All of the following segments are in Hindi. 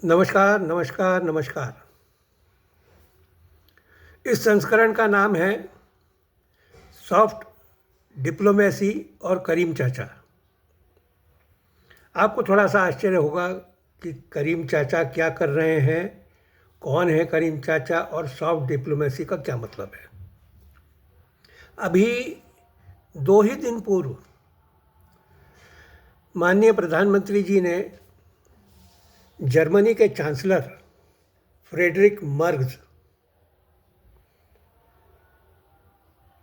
नमस्कार, नमस्कार, नमस्कार। इस संस्करण का नाम है सॉफ्ट डिप्लोमेसी और करीम चाचा। आपको थोड़ा-सा आश्चर्य होगा कि करीम चाचा क्या कर रहे हैं, कौन है करीम चाचा और सॉफ्ट डिप्लोमेसी का क्या मतलब है। अभी 2 ही दिन पूर्व माननीय प्रधानमंत्री जी ने जर्मनी के चांसलर फ्रेडरिक मर्ज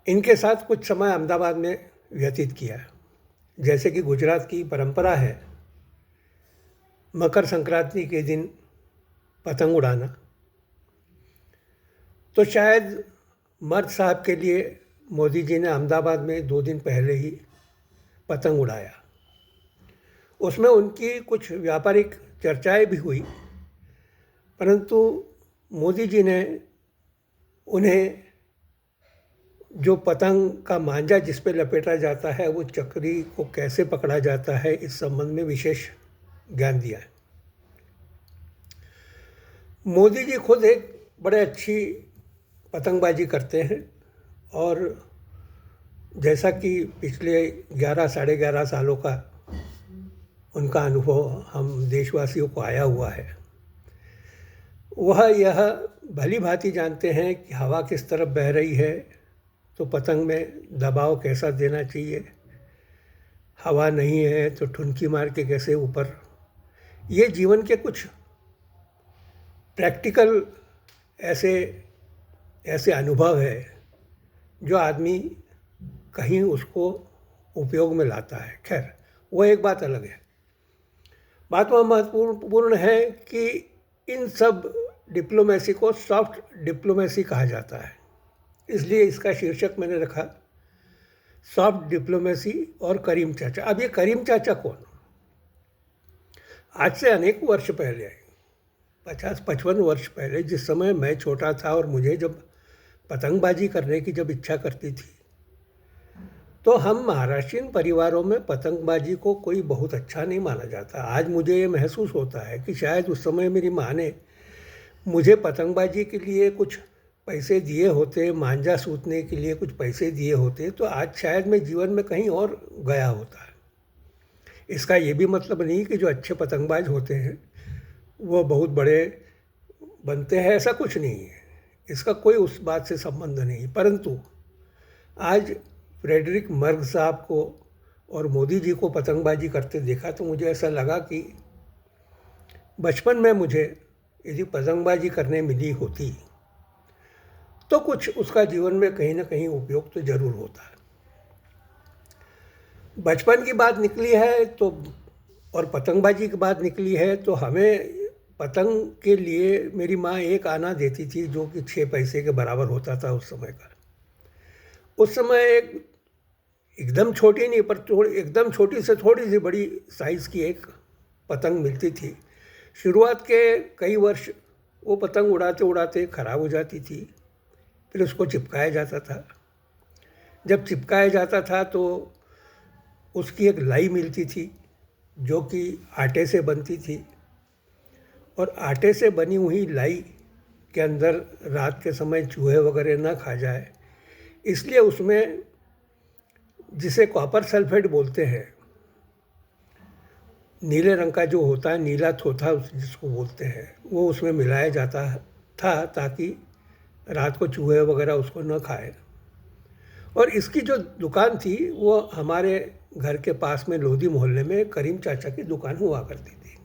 इनके साथ कुछ समय अहमदाबाद में व्यतीत किया। जैसे कि गुजरात की परंपरा है मकर संक्रांति के दिन पतंग उड़ाना, तो शायद मर्ज साहब के लिए मोदी जी ने अहमदाबाद में 2 दिन पहले ही पतंग उड़ाया। उसमें उनकी कुछ व्यापारिक चर्चाएं भी हुई, परंतु मोदी जी ने उन्हें जो पतंग का मांझा जिस पे लपेटा जाता है वो चक्री को कैसे पकड़ा जाता है इस संबंध में विशेष ज्ञान दिया है। मोदी जी खुद एक बड़े अच्छी पतंगबाजी करते हैं और जैसा कि पिछले 11 साढ़े 11 सालों का उनका अनुभव हम देशवासियों को आया हुआ है, वह यह भली भांति जानते हैं कि हवा किस तरफ बह रही है तो पतंग में दबाव कैसा देना चाहिए, हवा नहीं है तो ठुनकी मार के कैसे ऊपर। ये जीवन के कुछ प्रैक्टिकल ऐसे ऐसे अनुभव है जो आदमी कहीं उसको उपयोग में लाता है। खैर, वो एक बात अलग है। बात वह महत्वपूर्ण है कि इन सब डिप्लोमेसी को सॉफ्ट डिप्लोमेसी कहा जाता है, इसलिए इसका शीर्षक मैंने रखा सॉफ्ट डिप्लोमेसी और करीम चाचा। अब ये करीम चाचा कौन? आज से अनेक वर्ष पहले, 50-55 वर्ष पहले, जिस समय मैं छोटा था और मुझे जब पतंगबाजी करने की जब इच्छा करती थी, तो हम महाराष्ट्रीयन परिवारों में पतंगबाजी को कोई बहुत अच्छा नहीं माना जाता। आज मुझे ये महसूस होता है कि शायद उस समय मेरी माँ ने मुझे पतंगबाजी के लिए कुछ पैसे दिए होते, मांझा सूतने के लिए कुछ पैसे दिए होते, तो आज शायद मैं जीवन में कहीं और गया होता है। इसका ये भी मतलब नहीं कि जो अच्छे पतंगबाज होते हैं वो बहुत बड़े बनते हैं, ऐसा कुछ नहीं है। इसका कोई उस बात से संबंध नहीं। परंतु आज फ्रेडरिक मर्ज साहब को और मोदी जी को पतंगबाजी करते देखा तो मुझे ऐसा लगा कि बचपन में मुझे यदि पतंगबाजी करने मिली होती तो कुछ उसका जीवन में कहीं ना कहीं उपयोग तो जरूर होता है। बचपन की बात निकली है तो और पतंगबाजी की बात निकली है तो हमें पतंग के लिए मेरी माँ एक आना देती थी जो कि 6 पैसे के बराबर होता था उस समय का। उस समय एकदम छोटी नहीं पर एकदम छोटी से थोड़ी सी बड़ी साइज़ की एक पतंग मिलती थी। शुरुआत के कई वर्ष वो पतंग उड़ाते उड़ाते ख़राब हो जाती थी, फिर उसको चिपकाया जाता था। जब चिपकाया जाता था तो उसकी एक लाई मिलती थी जो कि आटे से बनती थी, और आटे से बनी हुई लाई के अंदर रात के समय चूहे वगैरह ना खा जाए इसलिए उसमें, जिसे कॉपर सल्फेट बोलते हैं, नीले रंग का जो होता है, नीला थोथा जिसको बोलते हैं, वो उसमें मिलाया जाता था ताकि रात को चूहे वगैरह उसको न खाए। और इसकी जो दुकान थी वो हमारे घर के पास में लोधी मोहल्ले में करीम चाचा की दुकान हुआ करती थी।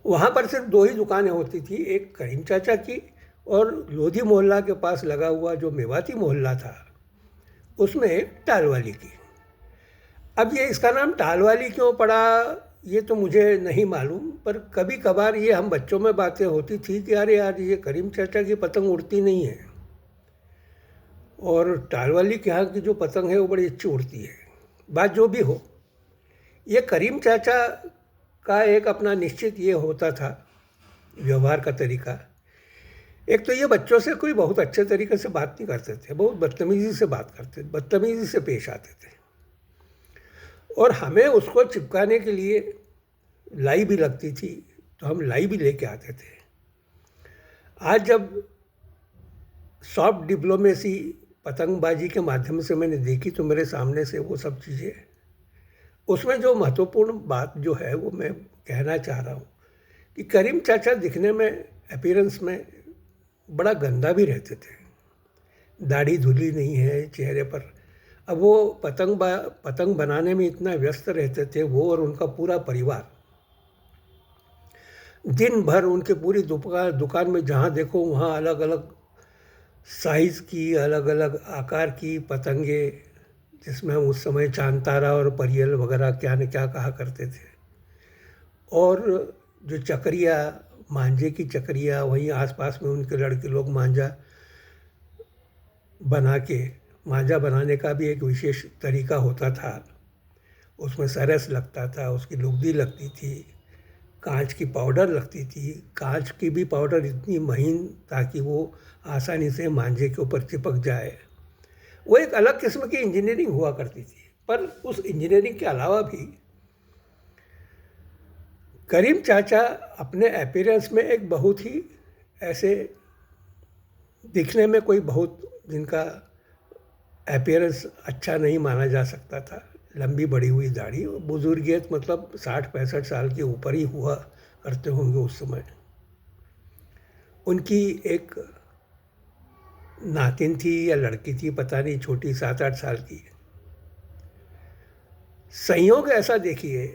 वहाँ पर सिर्फ 2 ही दुकानें होती थी, एक करीम चाचा की और लोधी मोहल्ला के पास लगा हुआ जो मेवाती मोहल्ला था उसमें एक टालवाली की। अब ये इसका नाम टालवाली क्यों पड़ा ये तो मुझे नहीं मालूम, पर कभी कभार ये हम बच्चों में बातें होती थी कि अरे यार ये करीम चाचा की पतंग उड़ती नहीं है और टालवाली के यहाँ की जो पतंग है वो बड़ी अच्छी उड़ती है। बात जो भी हो, ये करीम चाचा का एक अपना निश्चित ये होता था व्यवहार का तरीका। एक तो ये बच्चों से कोई बहुत अच्छे तरीके से बात नहीं करते थे, बहुत बदतमीज़ी से बात करते, बदतमीज़ी से पेश आते थे। और हमें उसको चिपकाने के लिए लाई भी लगती थी तो हम लाई भी लेके आते थे। आज जब सॉफ्ट डिप्लोमेसी पतंगबाजी के माध्यम से मैंने देखी तो मेरे सामने से वो सब चीज़ें, उसमें जो महत्वपूर्ण बात जो है वो मैं कहना चाह रहा हूँ कि करीम चाचा दिखने में, अपीयरेंस में बड़ा गंदा भी रहते थे। दाढ़ी धुली नहीं है चेहरे पर। अब वो पतंग बनाने में इतना व्यस्त रहते थे, वो और उनका पूरा परिवार। दिन भर उनके पूरी दुकान में जहाँ देखो वहाँ अलग अलग साइज़ की, अलग अलग आकार की पतंगे, जिसमें हम उस समय चांद तारा और परियल वगैरह क्या न क्या कहा करते थे। और जो चकरिया, मांझे की चकरिया, वहीं आसपास में उनके लड़के लोग मांझा बना के, मांझा बनाने का भी एक विशेष तरीका होता था। उसमें सरस लगता था, उसकी लुगदी लगती थी, कांच की पाउडर लगती थी। कांच की भी पाउडर इतनी महीन ताकि वो आसानी से मांझे के ऊपर चिपक जाए। वो एक अलग किस्म की इंजीनियरिंग हुआ करती थी। पर उस इंजीनियरिंग के अलावा भी करीम चाचा अपने अपीयरेंस में एक बहुत ही ऐसे, दिखने में कोई बहुत जिनका अपीयरेंस अच्छा नहीं माना जा सकता था। लंबी बढ़ी हुई दाढ़ी, बुजुर्गियत मतलब 60-65 साल के ऊपर ही हुआ करते होंगे उस समय। उनकी एक नातिन थी या लड़की थी, पता नहीं, छोटी 7-8 साल की। संयोग ऐसा देखिए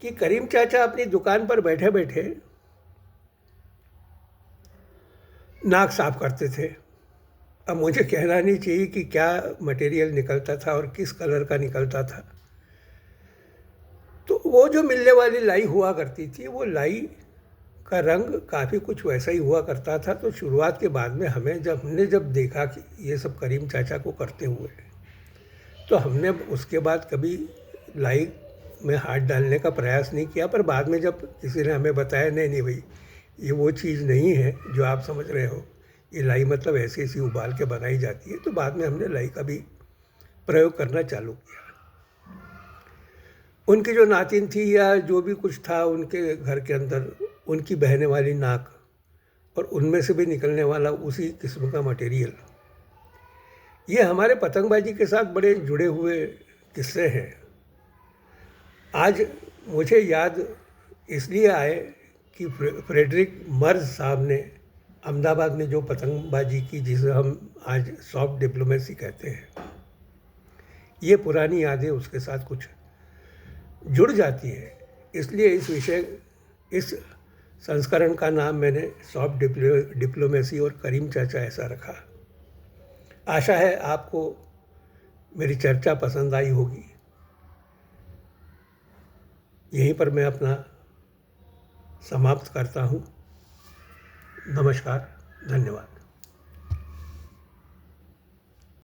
कि करीम चाचा अपनी दुकान पर बैठे बैठे नाक साफ करते थे। अब मुझे कहना नहीं चाहिए कि क्या मटेरियल निकलता था और किस कलर का निकलता था। तो वो जो मिलने वाली लाई हुआ करती थी, वो लाई का रंग काफ़ी कुछ वैसा ही हुआ करता था। तो शुरुआत के बाद में हमने जब देखा कि ये सब करीम चाचा को करते हुए, तो हमने उसके बाद कभी लाई में हाथ डालने का प्रयास नहीं किया। पर बाद में जब किसी ने हमें बताया, नहीं नहीं भाई, ये वो चीज़ नहीं है जो आप समझ रहे हो, ये लाई मतलब ऐसी ऐसी उबाल के बनाई जाती है, तो बाद में हमने लाई का भी प्रयोग करना चालू किया। उनकी जो नातिन थी या जो भी कुछ था उनके घर के अंदर, उनकी बहने वाली नाक और उनमें से भी निकलने वाला उसी किस्म का मटेरियल, ये हमारे पतंगबाजी के साथ बड़े जुड़े हुए किस्से हैं। आज मुझे याद इसलिए आए कि फ्रेडरिक मर्ज साहब ने अहमदाबाद में जो पतंगबाजी की, जिसे हम आज सॉफ्ट डिप्लोमेसी कहते हैं, ये पुरानी यादें उसके साथ कुछ जुड़ जाती है। इसलिए इस संस्करण का नाम मैंने सॉफ्ट डिप्लोमेसी और करीम चाचा ऐसा रखा। आशा है आपको मेरी चर्चा पसंद आई होगी। यहीं पर मैं अपना समाप्त करता हूँ। नमस्कार, धन्यवाद।